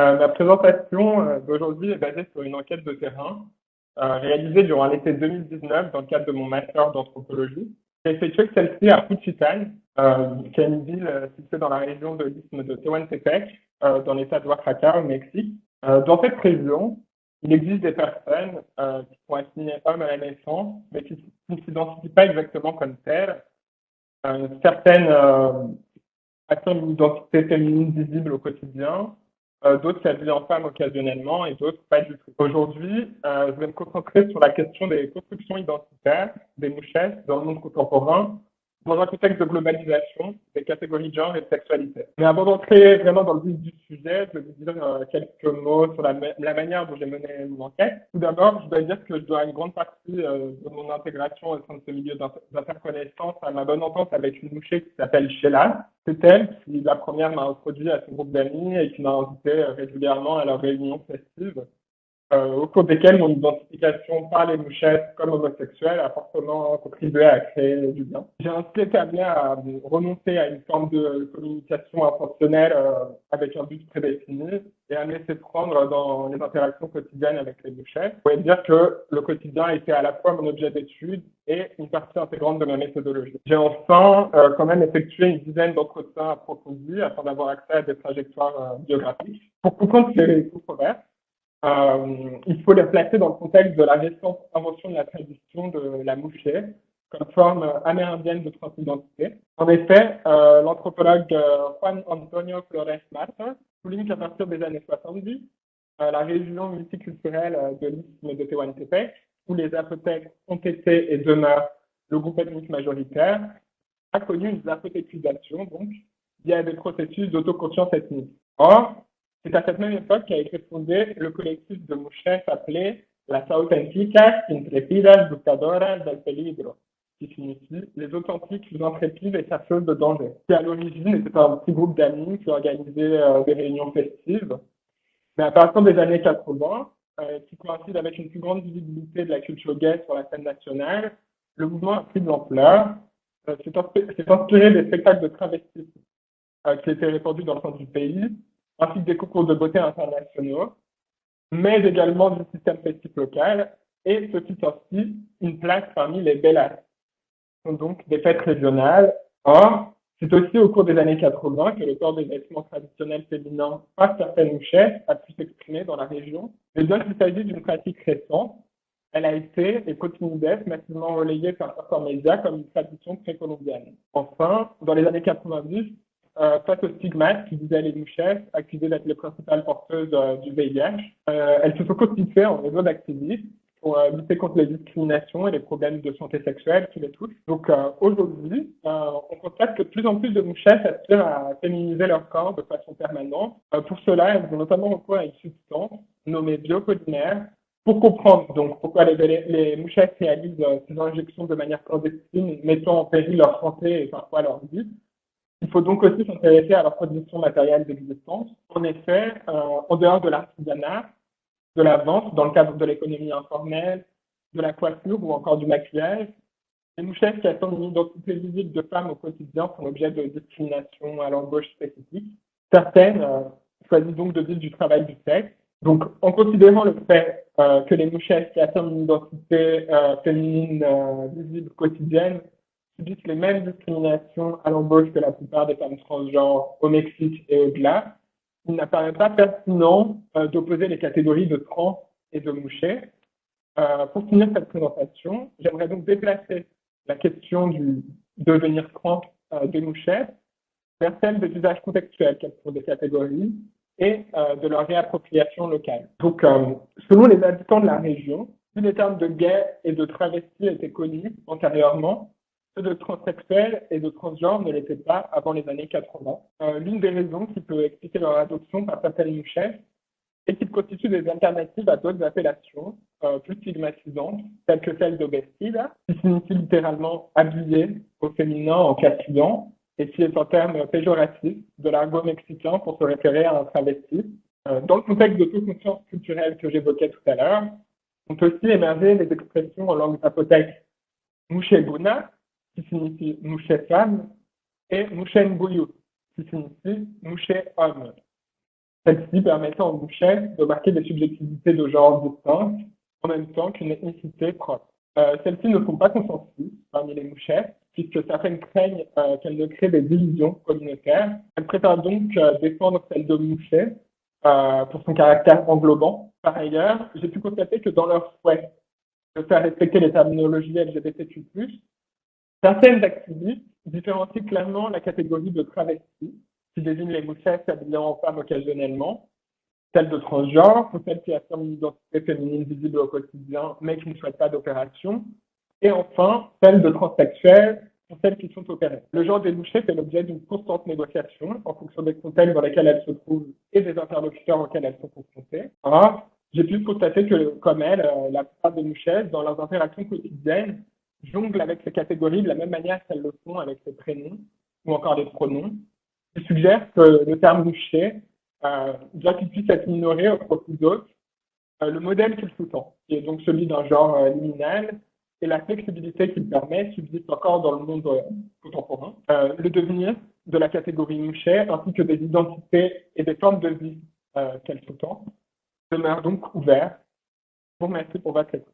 Ma présentation d'aujourd'hui est basée sur une enquête de terrain réalisée durant l'été 2019 dans le cadre de mon master d'anthropologie. J'ai effectué celle-ci à Juchitán, qui est une ville située dans la région de l'isthme de Tehuantepec, dans l'état de Oaxaca, au Mexique. Dans cette région, il existe des personnes qui sont assignées hommes à la naissance, mais qui ne s'identifient pas exactement comme telles. Certaines affirment une identité féminine visible au quotidien, d'autres s'habillent en femme occasionnellement et d'autres pas du tout. Aujourd'hui, je vais me concentrer sur la question des constructions identitaires des mouchettes dans le monde contemporain, dans un contexte de globalisation des catégories de genre et de sexualité. Mais avant d'entrer vraiment dans le vif du sujet, je vais vous dire quelques mots sur la manière dont j'ai mené mon enquête. Tout d'abord, je dois dire que je dois une grande partie de mon intégration au sein de ce milieu d'interconnaissance à ma bonne entente avec une mouchette qui s'appelle Sheila. C'est elle qui, la première, m'a introduit à son groupe d'amis et qui m'a invité régulièrement à leurs réunions festives, au cours desquelles mon identification par les mouchettes comme homosexuelle a fortement contribué à créer du lien. J'ai ainsi été amené à renoncer à une forme de communication intentionnelle avec un but prédéfini et à me laisser prendre dans les interactions quotidiennes avec les mouchettes. Je pourrais dire que le quotidien était à la fois mon objet d'étude et une partie intégrante de ma méthodologie. J'ai enfin quand même effectué une dizaine d'entretiens approfondis afin d'avoir accès à des trajectoires biographiques. Pour comprendre ces controverses, il faut les placer dans le contexte de la récente invention de la tradition de la mouchée comme forme amérindienne de transidentité. En effet, l'anthropologue Juan Antonio Flores Marta souligne qu'à partir des années 70, la région multiculturelle de l'isthme de Tehuantepec, où les Zapotèques ont été et demeurent le groupe ethnique majoritaire, a connu une zapotécisation, donc, via des processus d'autoconscience ethnique. Or, c'est à cette même époque qu'a été fondé le collectif de mouchettes appelé Las Auténticas Intrépidas Buscadoras del Peligro, qui signifie les authentiques intrépides et chercheuses de danger, qui à l'origine était un petit groupe d'amis qui organisait des réunions festives. Mais à partir des années 80, qui coïncide avec une plus grande visibilité de la culture gay sur la scène nationale, le mouvement a pris de l'ampleur, s'est inspiré des spectacles de travestisme qui étaient répandus dans le centre du pays, ainsi que des concours de beauté internationaux, mais également du système festif local, et se fit ainsi une place parmi les bellas, qui sont donc des fêtes régionales. Or, c'est aussi au cours des années 80 que le port des vêtements traditionnels féminins par certaines mouchettes a pu s'exprimer dans la région. Mais bien qu'il s'agisse d'une pratique récente, elle a été et continue d'être massivement relayée par certains médias comme une tradition précolombienne. Enfin, dans les années 90, face au stigmate qui visait les mouchettes, accusées d'être les principales porteuses du VIH, elles se sont constituées en réseau d'activistes pour lutter contre les discriminations et les problèmes de santé sexuelle qui les touchent. Donc aujourd'hui, on constate que de plus en plus de mouchettes aspirent à féminiser leur corps de façon permanente. Pour cela, elles ont notamment recours à une substance nommée biopolymère pour comprendre donc pourquoi les mouchettes réalisent ces injections de manière clandestine, mettant en péril leur santé et parfois leur vie. Il faut donc aussi s'intéresser à leur production matérielle d'existence. En effet, en dehors de l'artisanat, de la vente, dans le cadre de l'économie informelle, de la coiffure ou encore du maquillage, les mouchettes qui attendent une identité visible de femme au quotidien font l'objet de discrimination à l'embauche spécifique. Certaines choisissent donc de vivre du travail du sexe. Donc, en considérant le fait que les mouchettes qui attendent une identité féminine visible quotidienne subissent les mêmes discriminations à l'embauche que la plupart des femmes transgenres au Mexique et au-delà, il n'apparaît pas pertinent d'opposer les catégories de trans et de mouchets. Pour finir cette présentation, j'aimerais donc déplacer la question du devenir trans des mouchettes vers celle des usages contextuels qu'elles font des catégories et de leur réappropriation locale. Donc, selon les habitants de la région, si les termes de gay et de travesti étaient connus antérieurement, ceux de transsexuels et de transgenres ne l'étaient pas avant les années 80. L'une des raisons qui peut expliquer leur adoption par certaines mouchettes est qu'ils constituent des alternatives à d'autres appellations plus stigmatisantes, telles que celle de vestida, qui signifie littéralement habillé au féminin en castillan, et qui est un terme péjoratif de l'argot mexicain pour se référer à un travesti. Dans le contexte de toute conscience culturelle que j'évoquais tout à l'heure, ont aussi émergé les expressions en langue zapotèque moucheguna, qui signifie mouché femme, et mouchenbuyu, qui signifie mouché homme. celle-ci permettant aux mouchets de marquer des subjectivités de genre distinctes en même temps qu'une ethnicité propre. Celles-ci ne font pas consensus parmi les mouchets, puisque certaines craignent qu'elles ne créent des divisions communautaires. Elles préfèrent donc défendre celle de mouchet pour son caractère englobant. Par ailleurs, j'ai pu constater que dans leur souhait de faire respecter les terminologies LGBTQ+, certaines activistes différencient clairement la catégorie de travestis, qui désigne les mouchettes s'habillant en femmes occasionnellement, celle de transgenre, pour celles qui affirment une identité féminine visible au quotidien, mais qui ne souhaitent pas d'opération, et enfin, celle de transsexuels, pour celles qui sont opérées. Le genre des mouchettes fait l'objet d'une constante négociation en fonction des contextes dans lesquels elles se trouvent et des interlocuteurs auxquels elles sont confrontées. Alors, j'ai pu constater que, comme elles, la plupart des mouchettes, dans leurs interactions quotidiennes, jonglent avec ces catégories de la même manière qu'elles le font avec ces prénoms ou encore les pronoms. Je suggère que le terme mouchet, bien qu'il puisse être minoré au profit d'autres, le modèle qu'il sous-tend, qui est donc celui d'un genre liminal, et la flexibilité qu'il permet subsiste encore dans le monde contemporain. Le devenir de la catégorie mouchet, ainsi que des identités et des formes de vie qu'elle sous-tend, demeure donc ouvert. Je vous remercie pour votre écoute.